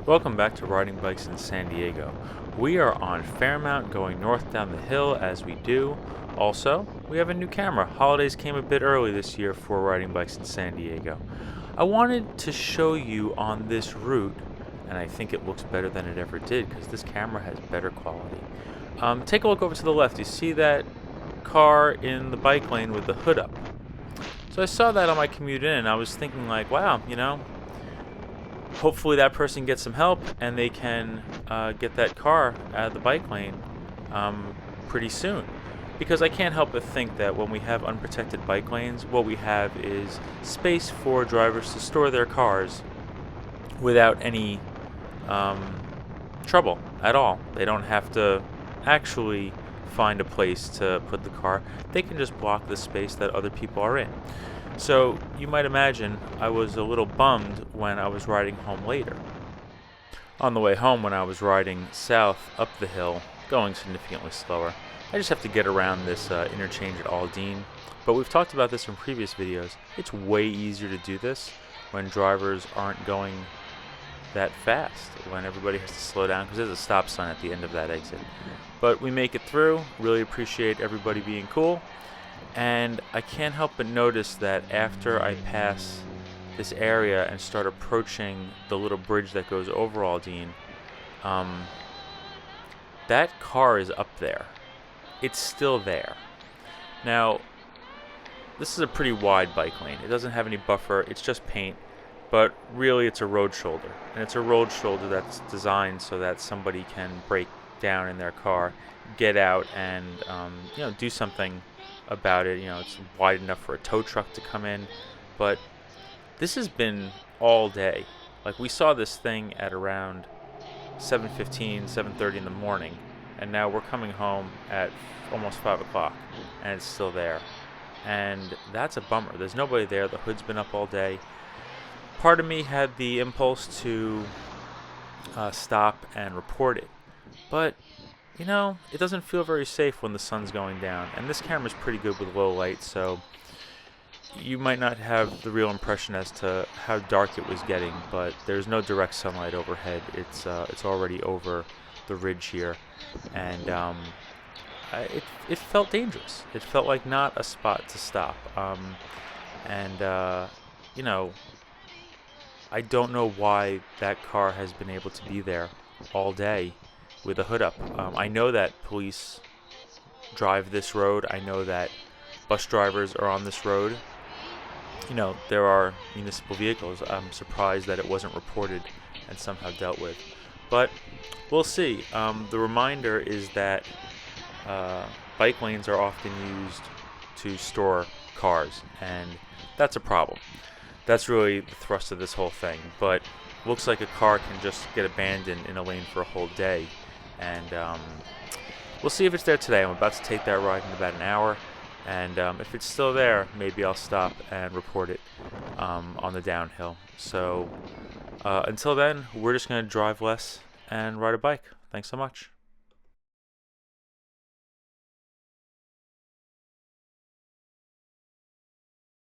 Welcome back to Riding Bikes in San Diego. We are on Fairmount going north down the hill as we do. Also, we have a new camera. Holidays came a bit early this year for Riding Bikes in San Diego. I wanted to show you on this route, and I think it looks better than it ever did because this camera has better quality. Take a look over to the left. You see that car in the bike lane with the hood up. So I saw that on my commute in and I was thinking like, wow, hopefully that person gets some help and they can get that car out of the bike lane pretty soon. Because I can't help but think that when we have unprotected bike lanes, what we have is space for drivers to store their cars without any trouble at all. They don't have to actually find a place to put the car. They can just block the space that other people are in. So you might imagine I was a little bummed when I was riding home later. On the way home, when I was riding south up the hill, going significantly slower, I just have to get around this interchange at Aldine. But we've talked about this in previous videos. It's way easier to do this when drivers aren't going that fast, when everybody has to slow down because there's a stop sign at the end of that exit. But we make it through. Really appreciate everybody being cool. And I can't help but notice that after I pass this area and start approaching the little bridge that goes over Aldine, that car is up there. It's still there. Now, this is a pretty wide bike lane. It doesn't have any buffer. It's just paint. But really, it's a road shoulder. And it's a road shoulder that's designed so that somebody can break down in their car, get out, and do something about it. It's wide enough for a tow truck to come in. But this has been all day. Like, we saw this thing at around 7:15, 7:30 in the morning. And now we're coming home at almost 5 o'clock. And it's still there. And that's a bummer. There's nobody there. The hood's been up all day. Part of me had the impulse to stop and report it. But, it doesn't feel very safe when the sun's going down. And this camera's pretty good with low light, so you might not have the real impression as to how dark it was getting, but there's no direct sunlight overhead. It's already over the ridge here. And it felt dangerous. It felt like not a spot to stop. I don't know why that car has been able to be there all day with the hood up. I know that police drive this road. I know that bus drivers are on this road. There are municipal vehicles. I'm surprised that it wasn't reported and somehow dealt with. But we'll see. The reminder is that bike lanes are often used to store cars, and that's a problem. That's really the thrust of this whole thing. But looks like a car can just get abandoned in a lane for a whole day. And we'll see if it's there today. I'm about to take that ride in about an hour. And if it's still there, maybe I'll stop and report it on the downhill. So until then, we're just going to drive less and ride a bike. Thanks so much.